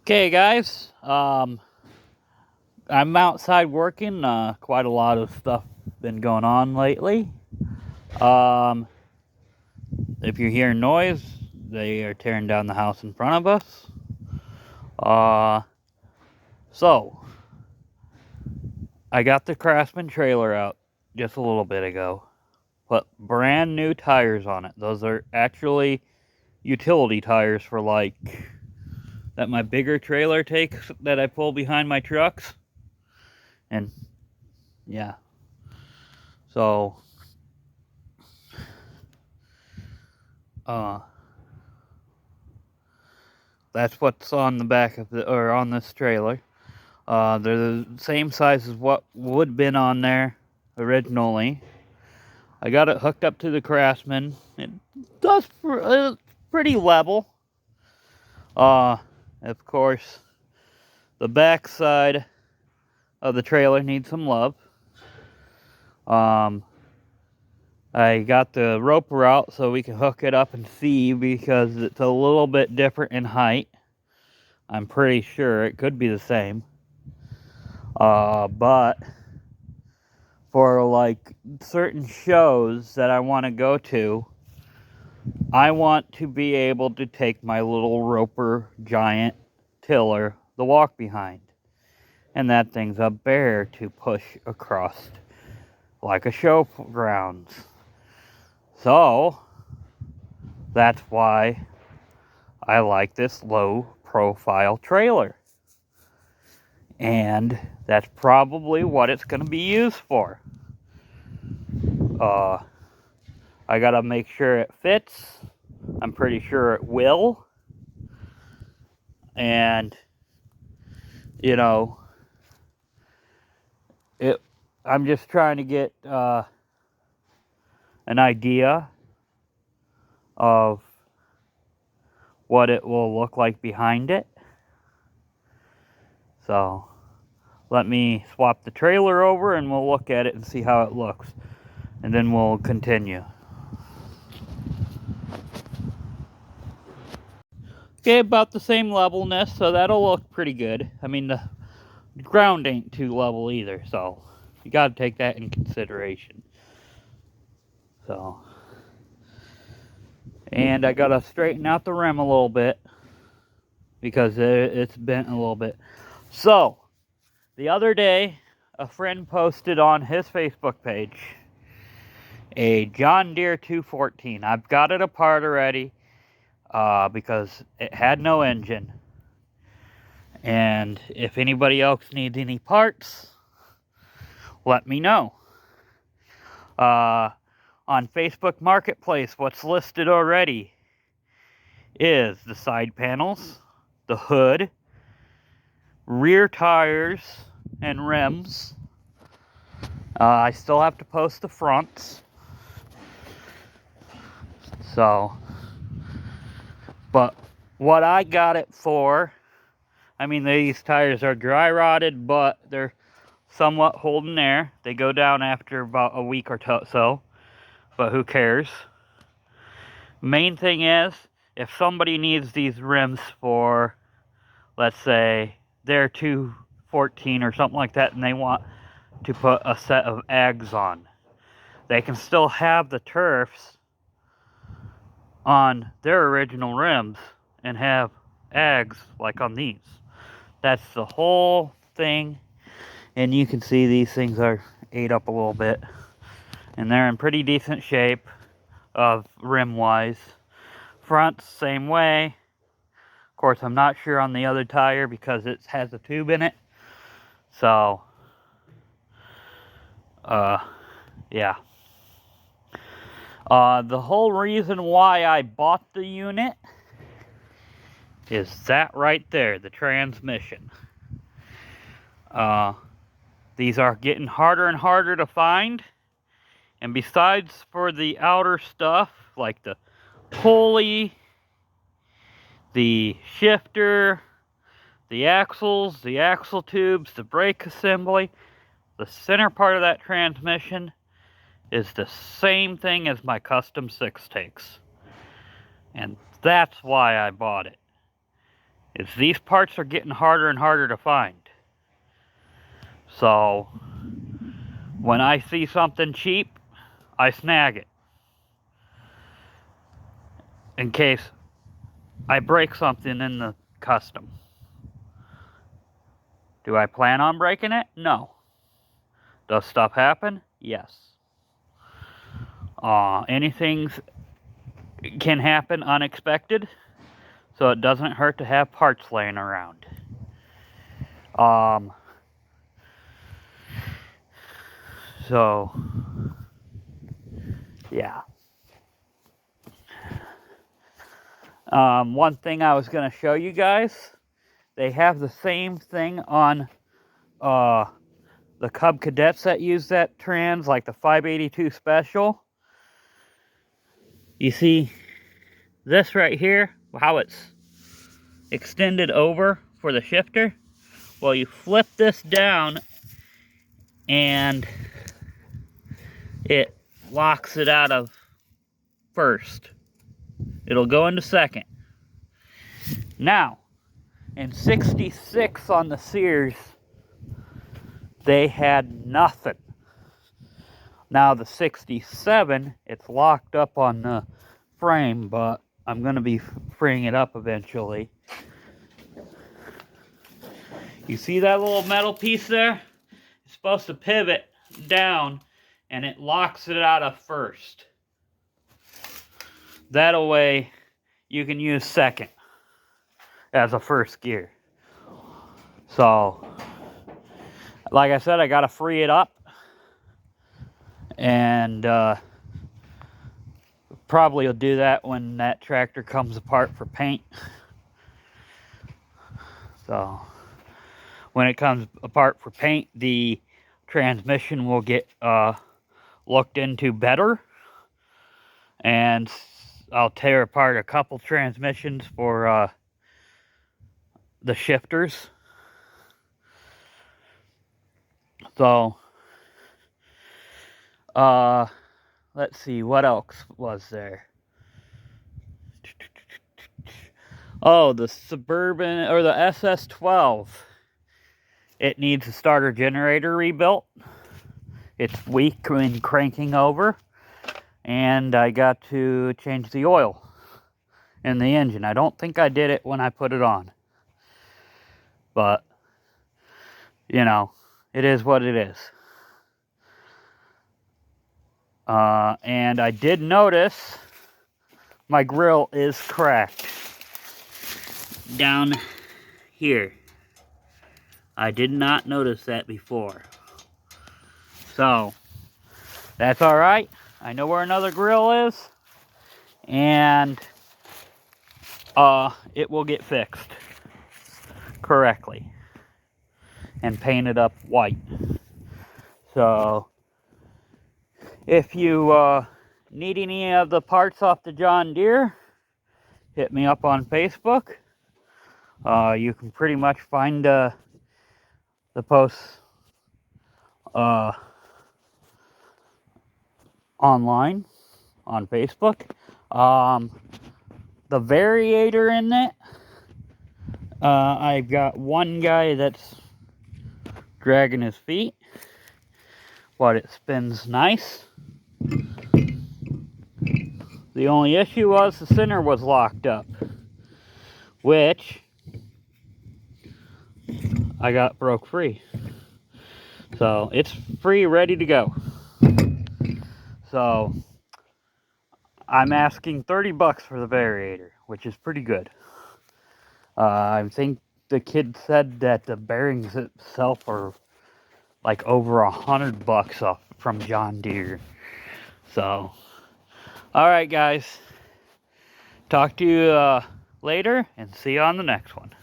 Okay, guys. I'm outside working. Quite a lot of stuff been going on lately. Um, if you're hearing noise, they are tearing down the house in front of us. Uh, so I got the Craftsman trailer out just a little bit ago. Put brand new tires on it. Those are actually utility tires for like that my bigger trailer takes that I pull behind my trucks. And yeah. So uh that's what's on the back of on this trailer. They're the same size as what would have been on there originally. I got it hooked up to the Craftsman. It does pretty level. Of course, the back side of the trailer needs some love. I got the roper out so we can hook it up and see, because it's a little bit different in height. I'm pretty sure it could be the same. But for like certain shows that I want to go to, I want to be able to take my little roper giant tiller, the walk behind. And that thing's a bear to push across like a showgrounds. So that's why I like this low profile trailer. And that's probably what it's going to be used for. I gotta make sure it fits. I'm pretty sure it will. And, you know, I'm just trying to get an idea of what it will look like behind it. So let me swap the trailer over and we'll look at it and see how it looks. And then we'll continue. Okay, about the same levelness, so that'll look pretty good. I mean, the ground ain't too level either, so you gotta take that in consideration. So, and I gotta straighten out the rim a little bit because it's bent a little bit. So, the other day, a friend posted on his Facebook page a John Deere 214. I've got it apart already because it had no engine. And if anybody else needs any parts, let me know. On Facebook Marketplace, what's listed already is the side panels, the hood, rear tires and rims. I still have to post the fronts. So, but what I got it for, I mean, these tires are dry rotted, but they're somewhat holding air. They go down after about a week or so, but who cares? Main thing is, if somebody needs these rims for, let's say, they're 214 or something like that, and they want to put a set of Ags on, they can still have the turfs on their original rims and have Ags like on these. That's the whole thing. And you can see these things are ate up a little bit, and they're in pretty decent shape of rim wise. Front, same way. Of course, I'm not sure on the other tire because it has a tube in it. So, yeah. The whole reason why I bought the unit is that right there, the transmission. These are getting harder and harder to find. And besides for the outer stuff, like the pulley, the shifter, the axles, the axle tubes, the brake assembly, the center part of that transmission is the same thing as my custom 6 takes. And that's why I bought it. is these parts are getting harder and harder to find. So when I see something cheap, I snag it in case I break something in the custom. Do I plan on breaking it? No. Does stuff happen? Yes. Anything can happen unexpected, so it doesn't hurt to have parts laying around. So, yeah. One thing I was going to show you guys, they have the same thing on the Cub Cadets that use that trans, like the 582 Special. You see this right here, how it's extended over for the shifter? Well, you flip this down and it locks it out of first. It'll go into second. Now, in 66 on the Sears, they had nothing. Now the 67, it's locked up on the frame, but I'm going to be freeing it up eventually. You see that little metal piece there? It's supposed to pivot down, and it locks it out of first. That way, you can use second as a first gear. So, like I said, I got to free it up. And probably will do that when that tractor comes apart for paint. So, when it comes apart for paint, the transmission will get looked into better. And I'll tear apart a couple transmissions for the shifters. So, let's see, what else was there? Oh, the Suburban, or the SS12. It needs a starter generator rebuilt. It's weak when cranking over. And I got to change the oil in the engine. I don't think I did it when I put it on. But, you know, it is what it is. And I did notice my grill is cracked down here. I did not notice that before. So, that's alright. I know where another grill is. And it will get fixed correctly and painted up white. So, if you need any of the parts off the John Deere, hit me up on Facebook. You can pretty much find the posts online on Facebook. The variator in it, I've got one guy that's dragging his feet, but it spins nice. The only issue was the center was locked up, which I got broke free. So it's free, ready to go. So I'm asking $30 for the variator, which is pretty good. I think the kid said that the bearings itself are like over $100 off from John Deere. So, alright guys, talk to you later and see you on the next one.